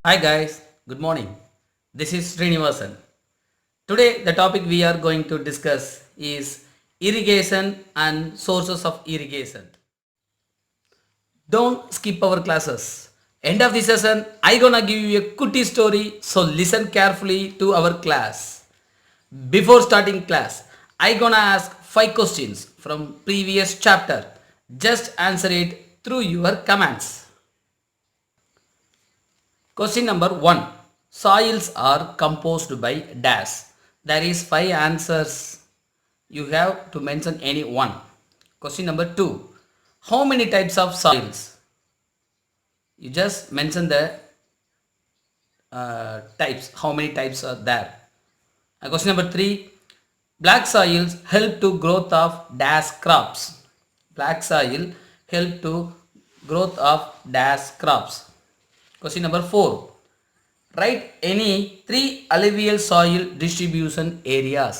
Hi guys, good morning. This is Srinivasan. Today the topic we are going to discuss is irrigation and sources of irrigation. Don't skip our classes. End of the session, I gonna give you a cutie story, so listen carefully to our class. Before starting class, I gonna ask 5 questions from previous chapter. Just answer it through your comments. Question number 1. Soils are composed by dash. There is 5 answers. You have to mention any one. Question number 2. How many types of soils? You just mention the types. How many types are there? Question number 3. Black soils help to growth of dash crops. Black soil help to growth of dash crops. Question number 4. Write any 3 alluvial soil distribution areas.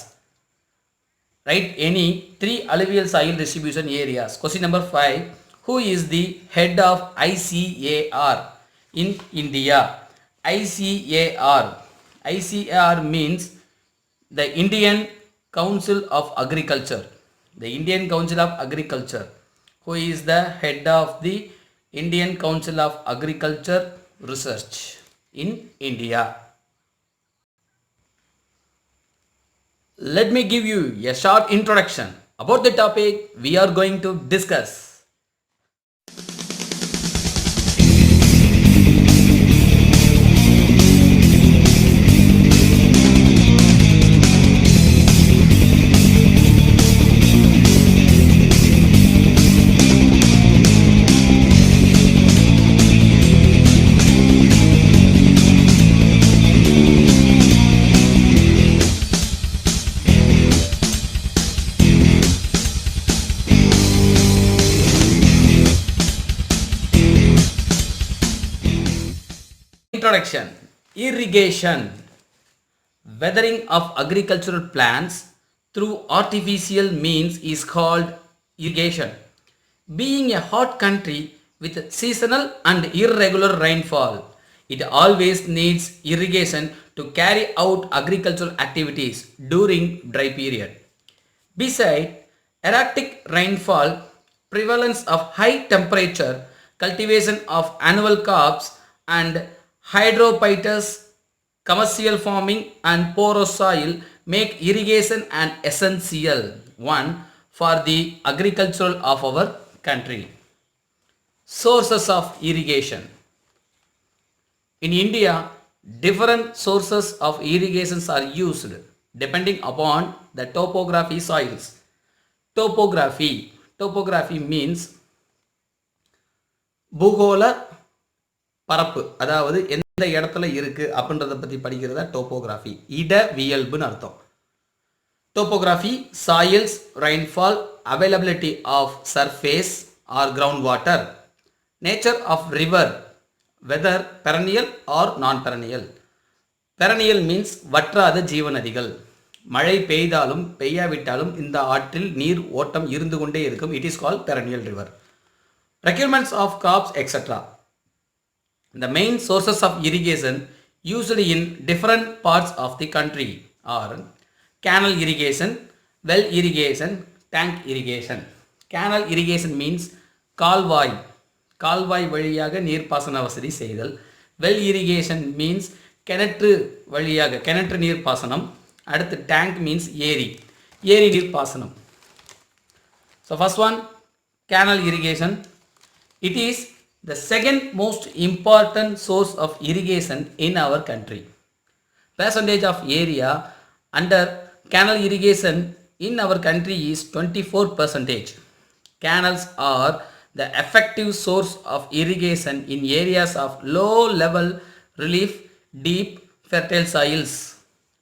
Write any 3 alluvial soil distribution areas. Question number 5. Who is the head of ICAR in India? ICAR. ICAR means the Indian Council of Agriculture. The Indian Council of Agriculture. Who is the head of the Indian Council of Agriculture Research in India? Let me give you a short introduction about the topic we are going to discuss. Introduction. Irrigation. Weathering of agricultural plants through artificial means is called irrigation. Being a hot country with seasonal and irregular rainfall, it always needs irrigation to carry out agricultural activities during dry period. Beside erratic rainfall, prevalence of high temperature, cultivation of annual crops, and hydrophytus, commercial farming, and porous soil make irrigation an essential one for the agriculture of our country. Sources of irrigation. In India, different sources of irrigations are used depending upon the topography soils. Topography. Topography means பூகோள பரப்பு, அதாவது எந்த இடத்துல இருக்கு அப்படின்றத பத்தி படிக்கிறதா topography. இடவியல்புன்னு அர்த்தம். Topography, soils, rainfall, availability of surface or groundwater, nature of river, whether perennial or non-perennial. Perennial means வற்றாத ஜீவநதிகள். மழை பெய்தாலும் பெய்யாவிட்டாலும் இந்த ஆற்றில் நீர் ஓட்டம் இருந்து கொண்டே இருக்கும். It is called perennial river. Requirements of crops, etc. The main sources of irrigation used in different parts of the country are canal irrigation, well irrigation, tank irrigation. Canal irrigation means கால்வாய். கால்வாய் வழியாக நீர்ப்பாசன வசதி செய்தல். Well irrigation means கிணற்று வழியாக கிணற்று நீர்ப்பாசனம். அடுத்து டேங்க் மீன்ஸ் ஏரி. ஏரி நீர்ப்பாசனம். So first one canal irrigation. It is the second most important source of irrigation in our country. Percentage of area under canal irrigation in our country is 24%. Canals are the effective source of irrigation in areas of low level relief, deep fertile soils,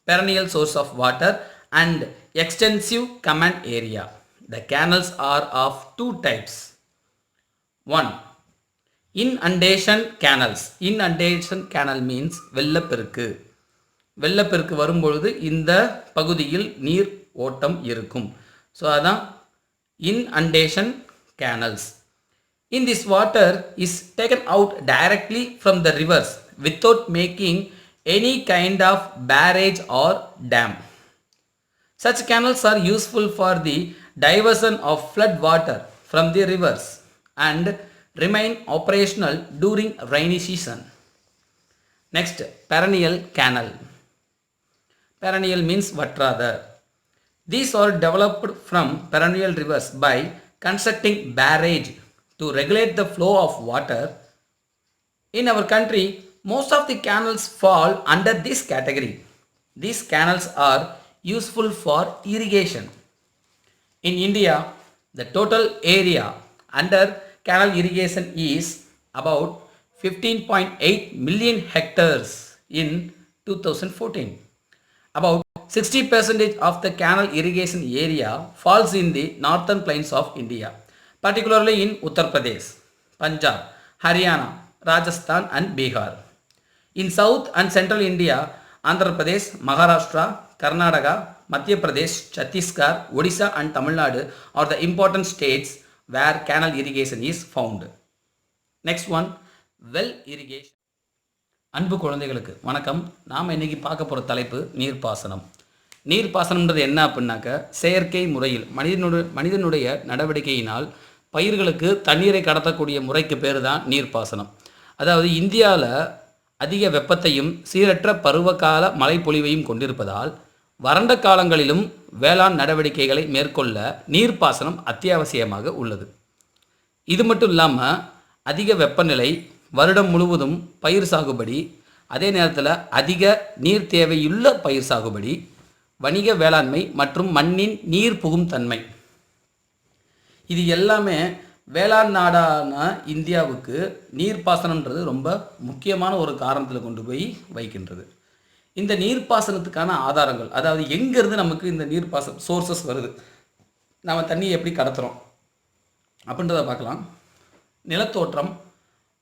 perennial source of water, and extensive command area. The canals are of two types. 1. Inundation canals. Inundation canal means வெள்ளப்பெருக்கு. வெள்ளப்பெருக்கு வரும்பொழுது இந்த பகுதியில் நீர் ஓட்டம் இருக்கும். So அதான் inundation canals. In this water is taken out directly from the rivers without making any kind of barrage or dam. Such canals are useful for the diversion of flood water from the rivers and remain operational during rainy season. Next, perennial canal. Perennial means vatrada. These are developed from perennial rivers by constructing barrage to regulate the flow of water. In our country, most of the canals fall under this category. These canals are useful for irrigation. In India, the total area under canal irrigation is about 15.8 million hectares in 2014. About 60% of the canal irrigation area falls in the northern plains of India, particularly in Uttar Pradesh, Punjab, Haryana, Rajasthan and Bihar. In South and Central India, Andhra Pradesh, Maharashtra, Karnataka, Madhya Pradesh, Chhattisgarh, Odisha and Tamil Nadu are the important states where canal irrigation is found. Next one, well irrigation. அன்பு குழந்தைகளுக்கு வணக்கம். நாம் இன்னைக்கு பார்க்க போகிற தலைப்பு நீர்ப்பாசனம். நீர்ப்பாசனம்ன்றது என்ன அப்படின்னாக்க, செயற்கை முறையில் மனிதனுடைய நடவடிக்கையினால் பயிர்களுக்கு தண்ணீரை கடத்தக்கூடிய முறைக்கு பேர் தான் நீர்ப்பாசனம். அதாவது இந்தியாவில் அதிக வெப்பத்தையும் சீரற்ற பருவகால மழைப்பொழிவையும் கொண்டிருப்பதால் வறண்ட காலங்களிலும் வேளாண் நடவடிக்கைகளை மேற்கொள்ள நீர்ப்பாசனம் அத்தியாவசியமாக உள்ளது. இது மட்டும் இல்லாமல் அதிக வெப்பநிலை, வருடம் முழுவதும் பயிர் சாகுபடி, அதே நேரத்தில் அதிக நீர் தேவையுள்ள பயிர் சாகுபடி, வணிக வேளாண்மை மற்றும் மண்ணின் நீர் புகும் தன்மை, இது எல்லாமே வேளாண் நாடான இந்தியாவுக்கு நீர்ப்பாசனம்ன்றது ரொம்ப முக்கியமான ஒரு காரணத்தில் கொண்டு போய் வைக்கின்றது. இந்த நீர்ப்பாசனத்துக்கான ஆதாரங்கள், அதாவது எங்கேருந்து நமக்கு இந்த நீர்ப்பாசனம் சோர்சஸ் வருது, நம்ம தண்ணியை எப்படி கடத்துகிறோம் அப்படின்றத பார்க்கலாம். நிலத்தோற்றம்,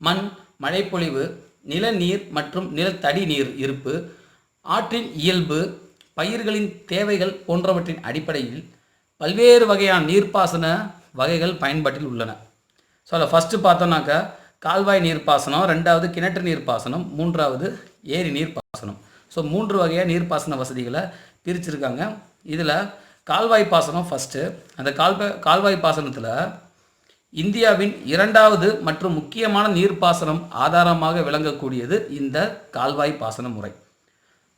மண், மழைப்பொழிவு, நிலநீர் மற்றும் நிலத்தடி நீர் இருப்பு, ஆற்றின் இயல்பு, பயிர்களின் தேவைகள் போன்றவற்றின் அடிப்படையில் பல்வேறு வகையான நீர்ப்பாசன வகைகள் பயன்பாட்டில் உள்ளன. ஸோ அதில் ஃபஸ்ட்டு பார்த்தோம்னாக்கா கால்வாய் நீர்ப்பாசனம், ரெண்டாவது கிணற்று நீர்ப்பாசனம், மூன்றாவது ஏரி நீர்ப்பாசனம். ஸோ 3 வகையாக நீர்ப்பாசன வசதிகளை பிரிச்சிருக்காங்க. இதில் கால்வாய் பாசனம் ஃபஸ்ட்டு. அந்த கால்வாய் பாசனத்தில் இந்தியாவின் 2வது மற்றும் முக்கியமான நீர்ப்பாசனம் ஆதாரமாக விளங்கக்கூடியது இந்த கால்வாய் பாசன முறை.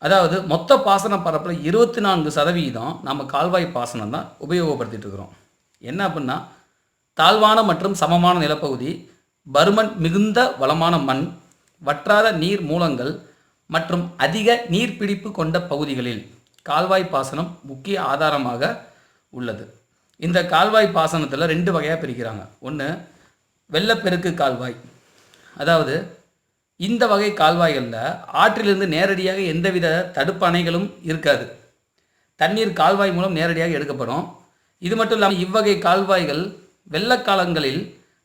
அதாவது மொத்த பாசன பரப்பில் 24% நம்ம கால்வாய் பாசனம் தான் உபயோகப்படுத்திட்டு இருக்கிறோம். என்ன அப்படின்னா, தாழ்வான மற்றும் சமமான நிலப்பகுதி, பருமன் மிகுந்த வளமான மண், வற்றாத நீர் மூலங்கள் மற்றும் அதிக நீர்பிடிப்பு கொண்ட பகுதிகளில் கால்வாய் பாசனம் முக்கிய ஆதாரமாக உள்ளது. இந்த கால்வாய் பாசனத்தில் 2 வகையாக பிரிக்கிறாங்க. ஒன்று வெள்ளப்பெருக்கு கால்வாய். அதாவது இந்த வகை கால்வாய்களில் ஆற்றிலிருந்து நேரடியாக எந்தவித தடுப்பு அணைகளும் இருக்காது. தண்ணீர் கால்வாய் மூலம் நேரடியாக எடுக்கப்படும். இது மட்டும் இல்லாமல் இவ்வகை கால்வாய்கள் வெள்ளக்காலங்களில்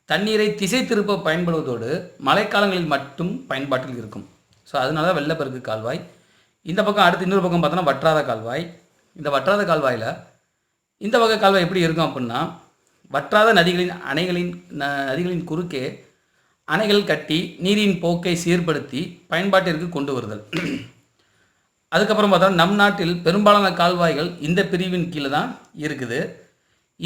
தண்ணீரை திசை திருப்ப பயன்படுவதோடு மழைக்காலங்களில் மட்டும் பயன்பாட்டில் இருக்கும். ஸோ அதனால தான் வெள்ளப்பெருக்கு கால்வாய். இந்த பக்கம் அடுத்து இன்னொரு பக்கம் பார்த்தோன்னா வற்றாத கால்வாய். இந்த வற்றாத கால்வாயில் இந்த வகை கால்வாய் எப்படி இருக்கும் அப்படின்னா, வற்றாத நதிகளின் குறுக்கே அணைகள் கட்டி நீரின் போக்கை சீர்படுத்தி பயன்பாட்டிற்கு கொண்டு வருதல். அதுக்கப்புறம் பார்த்தா நம் நாட்டில் பெரும்பாலான கால்வாய்கள் இந்த பிரிவின் கீழே தான் இருக்குது.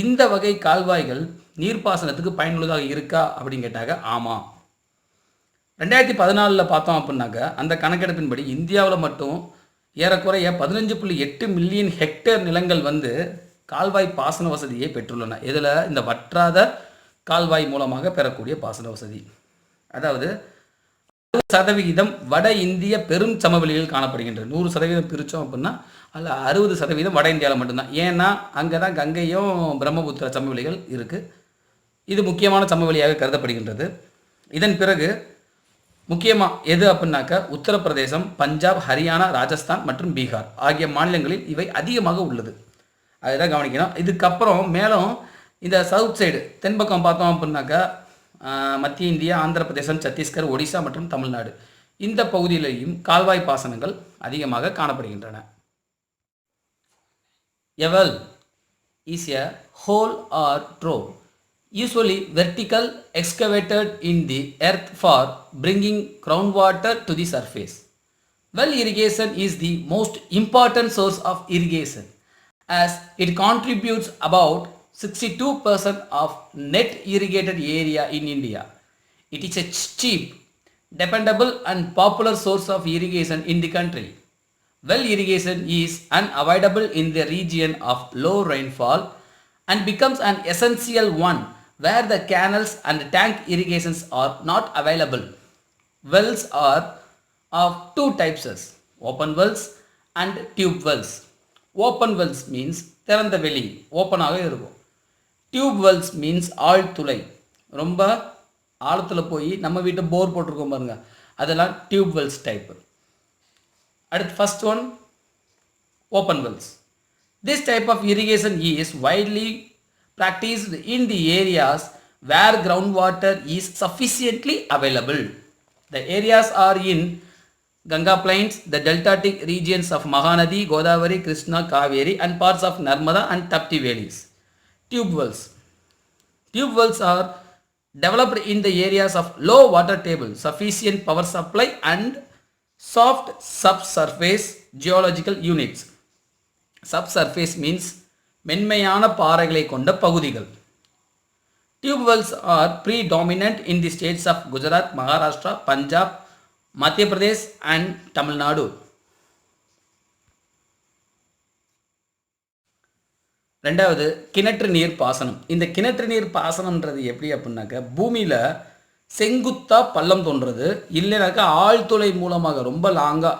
இந்த வகை கால்வாய்கள் நீர்ப்பாசனத்துக்கு பயனுள்ளதாக இருக்கா அப்படின்னு கேட்டாங்க, ஆமாம். 2014 பார்த்தோம் அப்படின்னாக்க அந்த கணக்கெடுப்பின்படி இந்தியாவில் மட்டும் ஏறக்குறைய 15.8 மில்லியன் ஹெக்டேர் நிலங்கள் கால்வாய் பாசன வசதியை பெற்றுள்ளன. இதில் இந்த வற்றாத கால்வாய் மூலமாக பெறக்கூடிய பாசன வசதி. அதாவது 60% வட இந்திய பெரும் சமவெளியில் காணப்படுகின்றது. 100% பிரித்தோம் அப்படின்னா அதில் 60% வட இந்தியாவில் மட்டும்தான். ஏன்னா அங்கே தான் கங்கையும் பிரம்மபுத்திர சமவெளிகள் இருக்குது. இது முக்கியமான சமவெளியாக கருதப்படுகின்றது. இதன் பிறகு முக்கியமாக எது அப்படின்னாக்க உத்தரப்பிரதேசம், பஞ்சாப், ஹரியானா, ராஜஸ்தான் மற்றும் பீகார் ஆகிய மாநிலங்களில் இவை அதிகமாக உள்ளது. அதுதான் கவனிக்கணும். இதுக்கப்புறம் மேலும் இந்த சவுத் சைடு தென்பக்கம் பார்த்தோம் அப்படின்னாக்கா மத்திய இந்தியா, ஆந்திர பிரதேசம், சத்தீஸ்கர், ஒடிசா மற்றும் தமிழ்நாடு இந்த பகுதியிலேயும் கால்வாய் பாசனங்கள் அதிகமாக காணப்படுகின்றன. A well is a hole or trough usually vertical, excavated in the earth for bringing groundwater to the surface. Well irrigation is the most important source of irrigation as it contributes about 62% of net irrigated area in India. It is a cheap, dependable and popular source of irrigation in the country. Well irrigation is unavoidable in the region of low rainfall and becomes an essential one where the canals and tank irrigations are not available. Wells are of two types: open wells and tube wells. Open wells means திறந்த வெளி, ஓப்பனாக இருக்கும். Tube Wells means ஆழ்துளை, ரொம்ப ஆழத்தில் போய் நம்ம வீட்டை போர் போட்டிருக்கோம் பாருங்க, அதெல்லாம் டியூப் வெல்ஸ் டைப். அடுத்து first one open wells. This type of irrigation is widely practiced in the areas where groundwater is sufficiently available. The areas are in Ganga plains, the deltatic regions of Mahanadi, Godavari, Krishna, Kaveri and parts of Narmada and Tapti valleys. Tube wells. Tube wells are developed in the areas of low water table, sufficient power supply and soft subsurface geological units. Subsurface means மென்மையான பாறைகளை கொண்ட பகுதிகள். Tube wells are predominant in the states of Gujarat, Maharashtra, Punjab, Madhya Pradesh and Tamil Nadu. ரெண்டாவது கிணற்று நீர் பாசனம். இந்த கிணற்று நீர் பாசனம்ன்றது எப்படி அப்படின்னாக்க, பூமியில் செங்குத்தாக பள்ளம் தோன்றது, இல்லைனாக்கா ஆழ்துளை மூலமாக ரொம்ப லாங்காக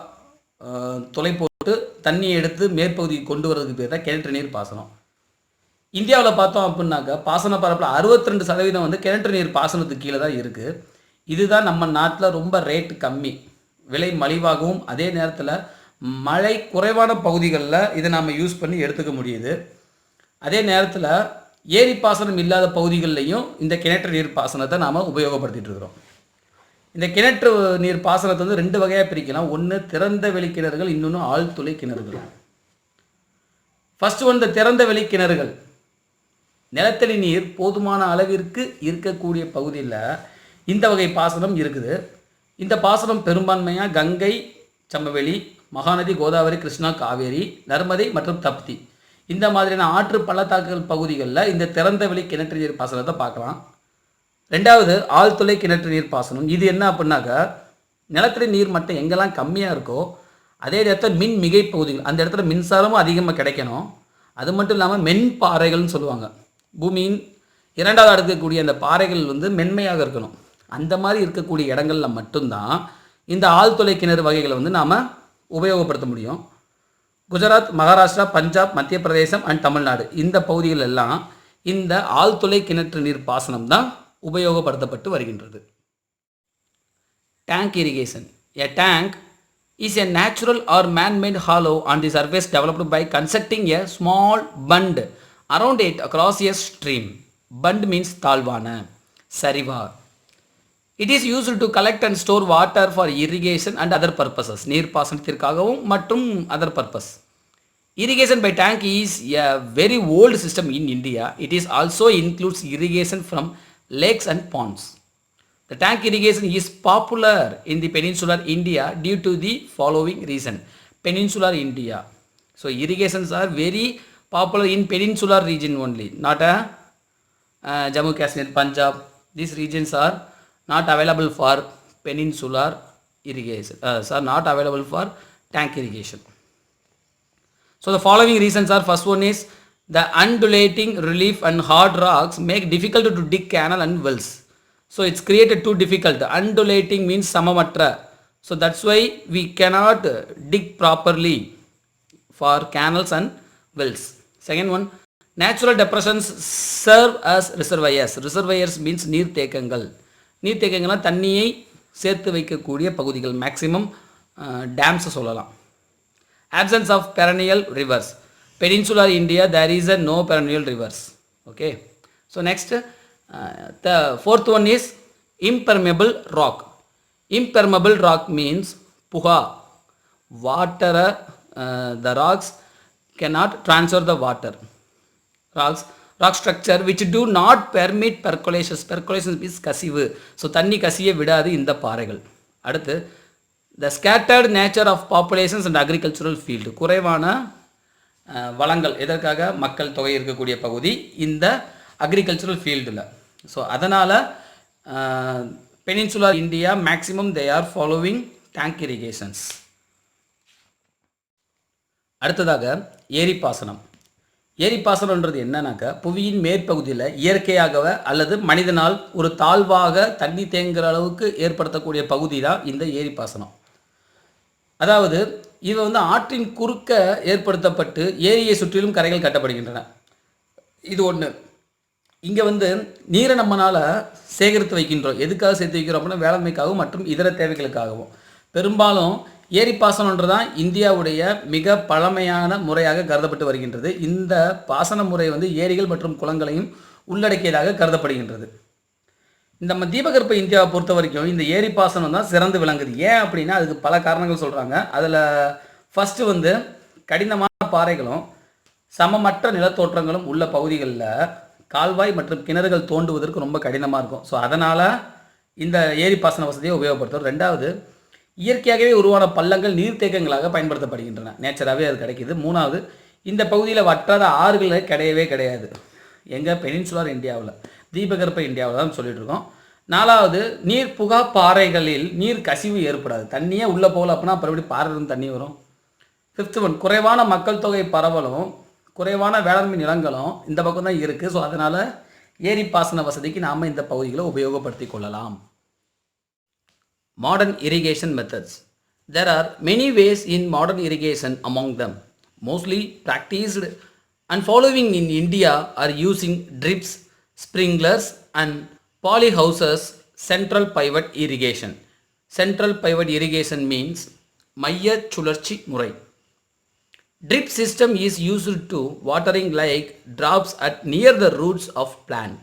துளை போட்டு தண்ணியை எடுத்து மேற்பகுதிக்கு கொண்டு வரதுக்கு பேர் தான் கிணற்று நீர் பாசனம். இந்தியாவில் பார்த்தோம் அப்படின்னாக்கா பாசன பரப்பில் 62% வந்து கிணற்று நீர் பாசனத்துக்கு கீழே தான் இருக்குது. இதுதான் நம்ம நாட்டில் ரொம்ப ரேட்டு கம்மி, விலை மலிவாகவும், அதே நேரத்தில் மழை குறைவான பகுதிகளில் இதை நாம் யூஸ் பண்ணி எடுத்துக்க முடியுது. அதே நேரத்தில் ஏரி பாசனம் இல்லாத பகுதிகளிலையும் இந்த கிணற்று நீர் பாசனத்தை நாம் உபயோகப்படுத்திகிட்டு இருக்கிறோம். இந்த கிணற்று நீர் பாசனத்தை வந்து 2 வகையாக பிரிக்கலாம். ஒன்று திறந்த வெளி கிணறுகள், இன்னொன்று ஆழ்துளை கிணறுகள். ஃபர்ஸ்ட் ஒன் இந்த திறந்த வெளி கிணறுகள். நிலத்தடி நீர் போதுமான அளவிற்கு இருக்கக்கூடிய பகுதியில் இந்த வகை பாசனம் இருக்குது. இந்த பாசனம் பெரும்பான்மையாக கங்கை சமவெளி, மகாநதி, கோதாவரி, கிருஷ்ணா, காவேரி, நர்மதை மற்றும் தப்தி இந்த மாதிரியான ஆற்று பள்ளத்தாக்குகள் பகுதிகளில் இந்த திறந்த வெளி கிணற்று நீர் பாசனத்தை பார்க்கலாம். ரெண்டாவது ஆழ்துளை கிணற்று நீர் பாசனம். இது என்ன அப்படின்னாக்கா, நிலத்தடி நீர் மட்டம் எங்கெல்லாம் கம்மியாக இருக்கோ அதே நேரத்தில் மின் மிகை பகுதிகள், அந்த இடத்துல மின்சாரமும் அதிகமாக கிடைக்கணும். அது மட்டும் இல்லாமல் மென் பாறைகள்னு சொல்லுவாங்க, பூமியின் 2வது அடுக்கக்கூடிய அந்த பாறைகள் வந்து மென்மையாக இருக்கணும். அந்த மாதிரி இருக்கக்கூடிய இடங்களில் மட்டும்தான் இந்த ஆழ்துளை கிணறு வகைகளை வந்து நாம் உபயோகப்படுத்த முடியும். குஜராத், மகாராஷ்டிரா, பஞ்சாப், மத்திய பிரதேசம் அண்ட் தமிழ்நாடு இந்த பகுதிகள் எல்லாம் இந்த ஆழ்துளை கிணற்று நீர் பாசனம் தான் உபயோகப்படுத்தப்பட்டு வருகின்றது. Tank irrigation. A tank is a natural or man-made hollow on the surface developed by constructing a small bund around it across a stream. Bund means talvana, சரிவா. It is used to collect and store water for irrigation and other purposes. நீர் பாசனத்திற்காகவும் மற்றும் other purpose. Irrigation by tank is a very old system in India. It is also includes irrigation from lakes and ponds. The tank irrigation is popular in the peninsular India due to the following reason. Peninsular India. So irrigations are very popular in peninsular region only, not Jammu Kashmir, Punjab. These regions are not available for peninsular irrigation. Are not available for tank irrigation. So the following reasons are: first one is the undulating relief and hard rocks make difficult to dig canal and wells. So it's created too difficult. Undulating means samamatra. So that's why we cannot dig properly for canals and wells. Second one, natural depressions serve as reservoirs. Reservoirs means நீர்த்தேக்கங்கள். நீர்த்தேக்கங்கள்னா தண்ணியை சேர்த்து வைக்கக்கூடிய பகுதிகள், maximum டேம்ஸை சொல்லலாம். Absence of perennial rivers. Peninsular India there is no perennial rivers. Okay. So next, the fourth one is impermeable rock. Impermeable rock means puha. Water, the rocks cannot transfer the water. Rocks rock structure which do not permit percolation. Percolation means கசிவு. So தண்ணி கசிய விடாது இந்த பாறைகள். அடுத்து the scattered nature of populations and agricultural field. குறைவான வளங்கள் எதற்காக மக்கள் தொகை இருக்கக்கூடிய பகுதி இந்த அக்ரிகல்ச்சரல் ஃபீல்டில். ஸோ அதனால் peninsular India maximum they are following tank irrigations. அடுத்ததாக ஏரி பாசனம். ஏரி பாசனம்ன்றது என்னன்னாக்கா புவியின் மேற்பகுதியில் இயற்கையாகவே அல்லது மனிதனால் ஒரு தாழ்வாக தண்ணி தேங்குகிற அளவுக்கு ஏற்படுத்தக்கூடிய பகுதி தான் இந்த ஏரி பாசனம். அதாவது இது ஆற்றின் குறுக்க ஏற்படுத்தப்பட்டு ஏரியை சுற்றிலும் கரைகள் கட்டப்படுகின்றன. இது ஒன்று. இங்கே நீரை நம்மளால் சேகரித்து வைக்கின்றோம். எதுக்காக சேர்த்து வைக்கிறோம் அப்படின்னா வேளாண்மைக்காகவும் மற்றும் இதர தேவைகளுக்காகவும். பெரும்பாலும் ஏரி பாசனம்ன்றதான் இந்தியாவுடைய மிக பழமையான முறையாக கருதப்பட்டு வருகின்றது. இந்த பாசன முறை ஏரிகள் மற்றும் குளங்களையும் உள்ளடக்கியதாக கருதப்படுகின்றது. நம்ம தீபகற்ப இந்தியாவை பொறுத்த வரைக்கும் இந்த ஏரி பாசனம் தான் சிறந்து விளங்குது. ஏன் அப்படின்னா அதுக்கு பல காரணங்கள் சொல்கிறாங்க. அதில் ஃபஸ்ட்டு கடினமான பாறைகளும் சமமற்ற நிலத்தோற்றங்களும் உள்ள பகுதிகளில் கால்வாய் மற்றும் கிணறுகள் தோண்டுவதற்கு ரொம்ப கடினமாக இருக்கும். ஸோ அதனால் இந்த ஏரி பாசன வசதியை உபயோகப்படுத்தும். ரெண்டாவது, இயற்கையாகவே உருவான பள்ளங்கள் நீர்த்தேக்கங்களாக பயன்படுத்தப்படுகின்றன. நேச்சராகவே அது கிடைக்கிது. மூணாவது, இந்த பகுதியில் வற்றாத ஆறுகள் கிடையவே கிடையாது. எங்கள் பெனின்சுலர் இந்தியாவில் தீபகற்ப இந்தியாவில் தான் சொல்லிட்டு இருக்கோம். நாலாவது, நீர் புகா பாறைகளில் நீர் கசிவு ஏற்படாது. தண்ணியே உள்ளே போகல அப்படின்னா அப்புறம் எப்படி பாறையிலிருந்து தண்ணி வரும். ஃபிஃப்த் ஒன், குறைவான மக்கள் தொகை பரவலும் குறைவான வேளாண்மை நிலங்களும் இந்த பக்கம் தான் இருக்குது. ஸோ அதனால் ஏரி பாசன வசதிக்கு நாம் இந்த பகுதிகளை உபயோகப்படுத்தி கொள்ளலாம். Modern irrigation methods. There are many ways in modern irrigation. Among them, mostly practiced and following in India are using drips, sprinklers and polyhouses. Central pivot irrigation. Central pivot irrigation means மைய சுழற்சி முறை. Drip system is used to watering like drops at near the roots of plant.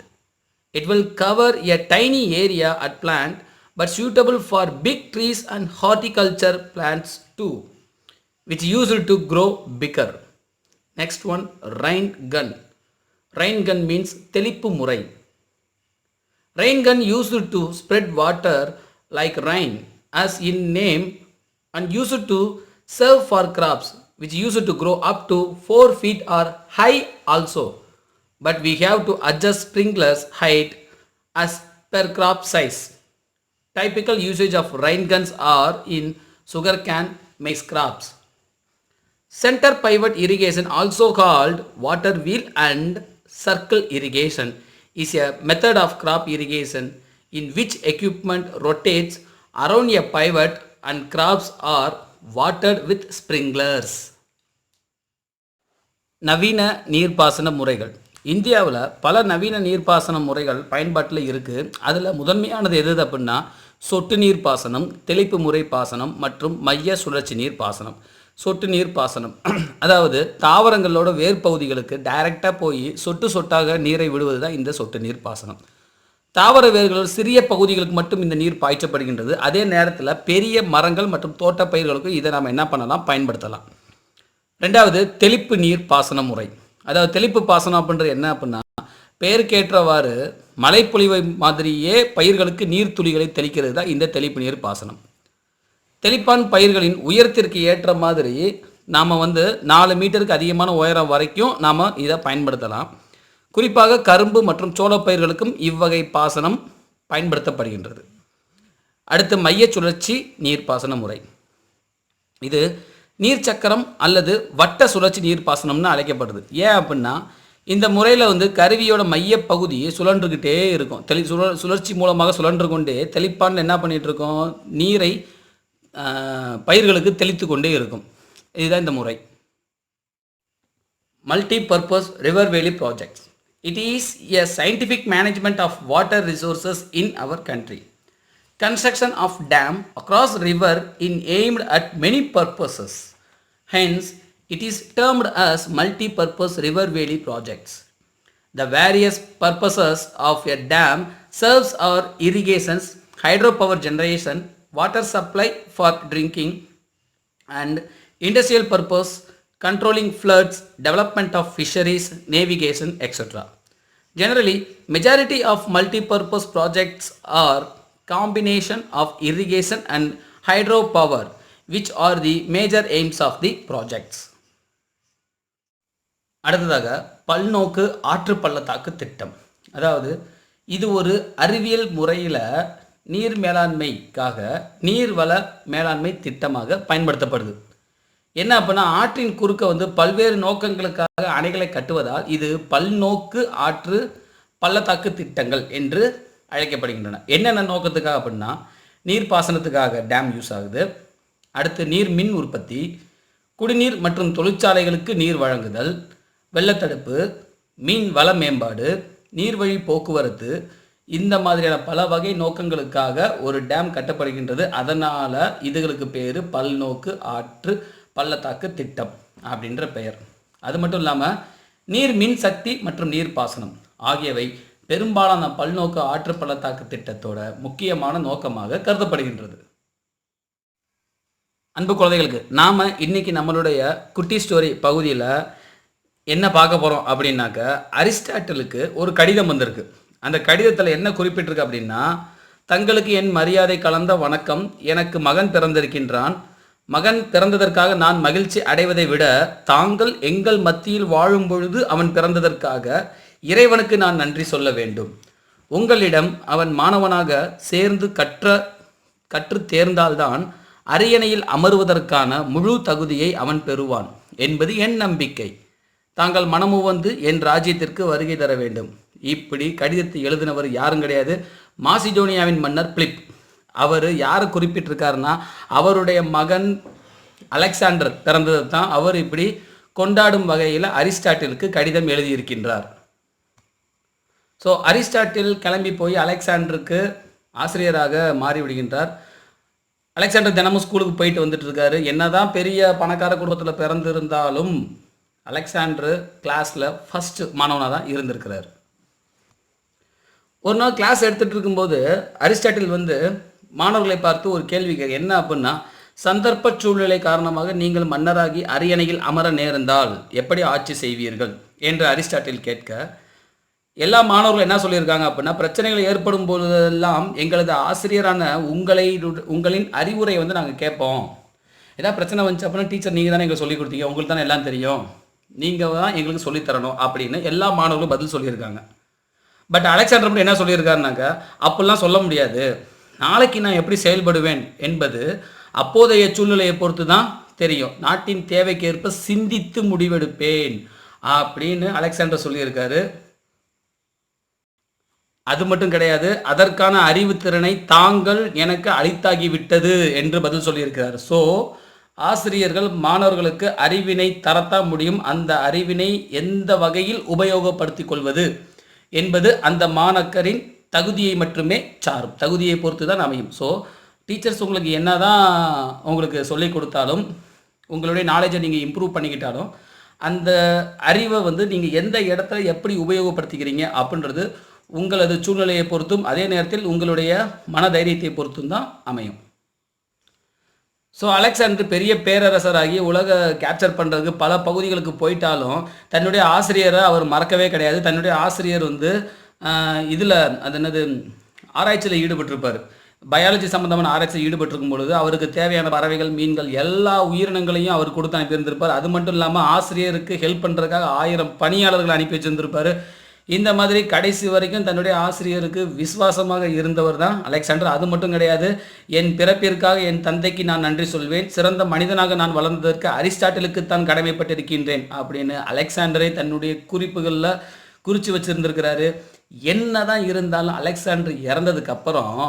It will cover a tiny area at plant but suitable for big trees and horticulture plants too, which used to grow bigger. Next one, rain gun. Rain gun means தெளிப்பு முறை. Rain gun used to spread water like rain as in name and used to serve for crops which used to grow up to 4 feet or high also, but we have to adjust sprinklers height as per crop size. Typical usage of rain guns are in sugarcane, maize crops. Center pivot irrigation, also called water wheel and circle irrigation, is a method of crop irrigation in which equipment rotates around a pivot and crops are watered with sprinklers. நவீன நீர்ப்பாசன முறைகள். இந்தியாவில் பல நவீன நீர்ப்பாசன முறைகள் பயன்பாட்டில் இருக்குது. அதில் முதன்மையானது எது அப்படின்னா சொட்டு நீர் பாசனம், தெளிப்பு முறை பாசனம் மற்றும் மைய சுழற்சி நீர் பாசனம். சொட்டு நீர் பாசனம் அதாவது தாவரங்களோட வேர்பகுதிகளுக்கு டைரெக்டாக போய் சொட்டு சொட்டாக நீரை விடுவது தான் இந்த சொட்டு நீர் பாசனம். தாவர வேர்களோட சிறிய பகுதிகளுக்கு மட்டும் இந்த நீர் பாய்ச்சப்படுகின்றது. அதே நேரத்தில் பெரிய மரங்கள் மற்றும் தோட்ட பயிர்களுக்கு இதை நாம் என்ன பண்ணலாம், பயன்படுத்தலாம். ரெண்டாவது, தெளிப்பு நீர் பாசன முறை. அதாவது தெளிப்பு பாசனம் அப்படின்றது என்ன அப்படின்னா பெயருக்கேற்றவாறு மழைப்பொழிவை மாதிரியே பயிர்களுக்கு நீர் துளிகளை தெளிக்கிறது தான் இந்த தெளிப்பு நீர் பாசனம். தெளிப்பான் பயிர்களின் உயரத்திற்கு ஏற்ற மாதிரி நாம் 4 மீட்டருக்கு அதிகமான உயரம் வரைக்கும் நாம் இதை பயன்படுத்தலாம். குறிப்பாக கரும்பு மற்றும் சோளப்பயிர்களுக்கும் இவ்வகை பாசனம் பயன்படுத்தப்படுகின்றது. அடுத்து மைய சுழற்சி நீர்ப்பாசன முறை. இது நீர் சக்கரம் அல்லது வட்ட சுழற்சி நீர்ப்பாசனம்னு அழைக்கப்படுது. ஏன் அப்படின்னா இந்த முறையில் கருவியோட மைய பகுதி சுழன்றுக்கிட்டே இருக்கும். சுழற்சி மூலமாக சுழன்று கொண்டே தெளிப்பான் என்ன பண்ணிகிட்டு இருக்கோம், நீரை பயிர்களுக்கு தெளித்து கொண்டே இருக்கும். இதுதான் இந்த முறை. மல்டி-பர்பஸ் ரிவர் வேலி projects. It is a scientific management of water resources in our country. Construction of dam across river in aimed at many purposes. Hence, it is termed as multi-purpose river valley projects. The various purposes of a dam serves our irrigations, hydropower generation, water supply for drinking, and industrial purpose, controlling floods, development of fisheries, navigation, etc. Generally, majority of multi-purpose projects are combination of irrigation and hydropower, which are the major aims of the projects. அடுத்ததாக பல்நோக்கு ஆற்று பள்ளத்தாக்கு திட்டம். அதாவது இது ஒரு அறிவியல் முறையில் நீர் மேலாண்மைக்காக நீர்வள மேலாண்மை திட்டமாக பயன்படுத்தப்படுது. என்ன அப்படின்னா, ஆற்றின் குறுக்க பல்வேறு நோக்கங்களுக்காக அணைகளை கட்டுவதால் இது பல்நோக்கு ஆற்று பள்ளத்தாக்கு திட்டங்கள் என்று அழைக்கப்படுகின்றன. என்னென்ன நோக்கத்துக்காக அப்படின்னா, நீர்ப்பாசனத்துக்காக டேம் யூஸ் ஆகுது. அடுத்து நீர் மின் உற்பத்தி, குடிநீர் மற்றும் தொழிற்சாலைகளுக்கு நீர் வழங்குதல், வெள்ளத்தடுப்பு, மீன் வள மேம்பாடு, நீர்வழி போக்குவரத்து, இந்த மாதிரியான பல வகை நோக்கங்களுக்காக ஒரு டேம் கட்டப்படுகின்றது. அதனால் இதுகளுக்கு பேர் பல்நோக்கு ஆற்று பள்ளத்தாக்கு திட்டம் அப்படின்ற பெயர். அது மட்டும் இல்லாமல் நீர் மின் சக்தி மற்றும் நீர்ப்பாசனம் ஆகியவை பெரும்பாலான பல்நோக்கு ஆற்று பள்ளத்தாக்கு திட்டத்தோட முக்கியமான நோக்கமாக கருதப்படுகின்றது. அன்பு குழந்தைகளுக்கு, நாம் இன்னைக்கு நம்மளுடைய குட்டி ஸ்டோரி பகுதியில் என்ன பார்க்க போகிறோம் அப்படின்னாக்க, அரிஸ்டாட்டிலுக்கு ஒரு கடிதம் வந்திருக்கு. அந்த கடிதத்தில் என்ன குறிப்பிட்டிருக்கு அப்படின்னா, தங்களுக்கு என் மரியாதை கலந்த வணக்கம். எனக்கு மகன் பிறந்திருக்கின்றான். மகன் பிறந்ததற்காக நான் மகிழ்ச்சி அடைவதை விட தாங்கள் எங்கள் மத்தியில் வாழும் பொழுது அவன் பிறந்ததற்காக இறைவனுக்கு நான் நன்றி சொல்ல வேண்டும். உங்களிடம் அவன் மாணவனாக சேர்ந்து கற்று தேர்ந்தால்தான் அரியணையில் அமருவதற்கான முழு தகுதியை அவன் பெறுவான் என்பது என் நம்பிக்கை. தாங்கள் மனமுவந்து என் ராஜ்யத்திற்கு வருகை தர வேண்டும். இப்படி கடிதத்தை எழுதினவர் யாரும் கிடையாது, மாசிடோனியாவின் மன்னர் பிலிப். அவர் யாரை குறிப்பிட்டிருக்காருன்னா, அவருடைய மகன் அலெக்சாண்டர் பிறந்தது தான் அவர் இப்படி கொண்டாடும் வகையில் அரிஸ்டாட்டிலுக்கு கடிதம் எழுதியிருக்கின்றார். ஸோ அரிஸ்டாட்டில் கிளம்பி போய் அலெக்சாண்டருக்கு ஆசிரியராக மாறிவிடுகின்றார். அலெக்சாண்டர் தினமும் ஸ்கூலுக்கு போயிட்டு வந்துட்டு இருக்காரு. என்னதான் பெரிய பணக்கார குடும்பத்தில் பிறந்திருந்தாலும் அலெக்சாண்டர் கிளாஸில் ஃபஸ்ட்டு மாணவனாக தான் இருந்திருக்கிறார். ஒரு நாள் கிளாஸ் எடுத்துகிட்டு இருக்கும்போது அரிஸ்டாட்டில் மாணவர்களை பார்த்து ஒரு கேள்வி கேட்க, என்ன அப்படின்னா, சந்தர்ப்ப சூழ்நிலை காரணமாக நீங்கள் மன்னராகி அரியணையில் அமர நேர்ந்தால் எப்படி ஆட்சி செய்வீர்கள் என்று அரிஸ்டாட்டில் கேட்க, எல்லா மாணவர்களும் என்ன சொல்லியிருக்காங்க அப்படின்னா, பிரச்சனைகள் ஏற்படும் போதெல்லாம் எங்களது ஆசிரியரான உங்களின் அறிவுரை நாங்கள் கேட்போம். ஏதாவது பிரச்சனை வந்துச்சு அப்படின்னா, டீச்சர் நீங்கள் தானே எங்களுக்கு சொல்லிக் கொடுத்தீங்க, உங்களுக்கு தானே எல்லாம் தெரியும், நீங்கள் தான் எங்களுக்கு சொல்லித்தரணும் அப்படின்னு எல்லா மாணவர்களும் பதில் சொல்லியிருக்காங்க. பட் அலெக்சாண்டர் மட்டும் என்ன சொல்லியிருக்காருனாக்கா, அப்படிலாம் சொல்ல முடியாது, நாளைக்கு நான் எப்படி செயல்படுவேன் என்பது அப்போதைய சூழ்நிலையை பொறுத்து தான் தெரியும், நாட்டின் தேவைக்கேற்ப சிந்தித்து முடிவெடுப்பேன் அப்படின்னு அலெக்சாண்டர் சொல்லியிருக்காரு. அது மட்டும் கிடையாது, அதற்கான அறிவுத்திறனை தாங்கள் எனக்கு அளித்தாகிவிட்டது என்று பதில் சொல்லியிருக்கிறார். ஸோ ஆசிரியர்கள் மாணவர்களுக்கு அறிவினை தரத்தான் முடியும், அந்த அறிவினை எந்த வகையில் உபயோகப்படுத்திக் கொள்வது என்பது அந்த மாணாக்கரின் தகுதியை மட்டுமே சாரும், தகுதியை பொறுத்து தான் அமையும். ஸோ டீச்சர்ஸ் உங்களுக்கு என்ன தான் உங்களுக்கு சொல்லிக் கொடுத்தாலும், உங்களுடைய நாலேஜை நீங்கள் இம்ப்ரூவ் பண்ணிக்கிட்டாலும், அந்த அறிவை நீங்கள் எந்த இடத்துல எப்படி உபயோகப்படுத்திக்கிறீங்க அப்படின்றது உங்களது சூழ்நிலையை பொறுத்தும் அதே நேரத்தில் உங்களுடைய மனதைரியத்தை பொறுத்தும் தான் அமையும். ஸோ அலெக்சாண்டர் பெரிய பேரரசராகி உலக கேப்சர் பண்ணுறதுக்கு பல பகுதிகளுக்கு போயிட்டாலும் தன்னுடைய ஆசிரியரை அவர் மறக்கவே கிடையாது. தன்னுடைய ஆசிரியர் இதில் அது என்னது ஆராய்ச்சியில் ஈடுபட்டிருப்பார். பயாலஜி சம்மந்தமான ஆராய்ச்சியில் ஈடுபட்டிருக்கும் பொழுது அவருக்கு தேவையான பறவைகள், மீன்கள், எல்லா உயிரினங்களையும் அவர் கொடுத்து அனுப்பியிருந்திருப்பார். அது மட்டும் இல்லாமல் ஆசிரியருக்கு ஹெல்ப் பண்ணுறதுக்காக 1000 பணியாளர்கள் அனுப்பி வச்சிருந்திருப்பார். இந்த மாதிரி கடைசி வரைக்கும் தன்னுடைய ஆசிரியருக்கு விசுவாசமாக இருந்தவர் தான் அலெக்சாண்டர். அது மட்டும் கிடையாது, என் பிறப்பிற்காக என் தந்தைக்கு நான் நன்றி சொல்வேன், சிறந்த மனிதனாக நான் வளர்ந்ததற்கு அரிஸ்டாட்டிலுக்கு தான் கடமைப்பட்டிருக்கின்றேன் அப்படின்னு அலெக்சாண்டரை தன்னுடைய குறிப்புகளில் குறித்து வச்சிருந்திருக்கிறாரு. என்னதான் இருந்தாலும் அலெக்சாண்டர் இறந்ததுக்கு அப்புறம்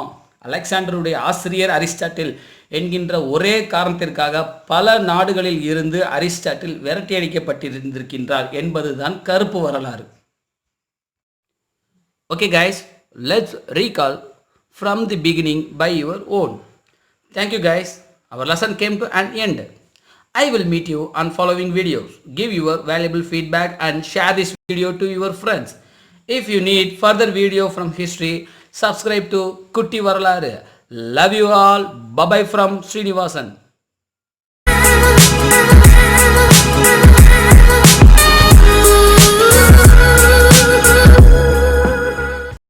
அலெக்சாண்டருடைய ஆசிரியர் அரிஸ்டாட்டில் என்கின்ற ஒரே காரணத்திற்காக பல நாடுகளில் இருந்து அரிஸ்டாட்டில் விரட்டி அடிக்கப்பட்டிருந்திருக்கின்றார் என்பதுதான் கருப்பு வரலாறு. Okay guys, let's recall from the beginning by your own. Thank you guys. Our lesson came to an end. I will meet you on following videos. Give your valuable feedback and share this video to your friends. If you need further video from history, subscribe to Kutti Varalaru. Love you all. Bye bye from Srinivasan.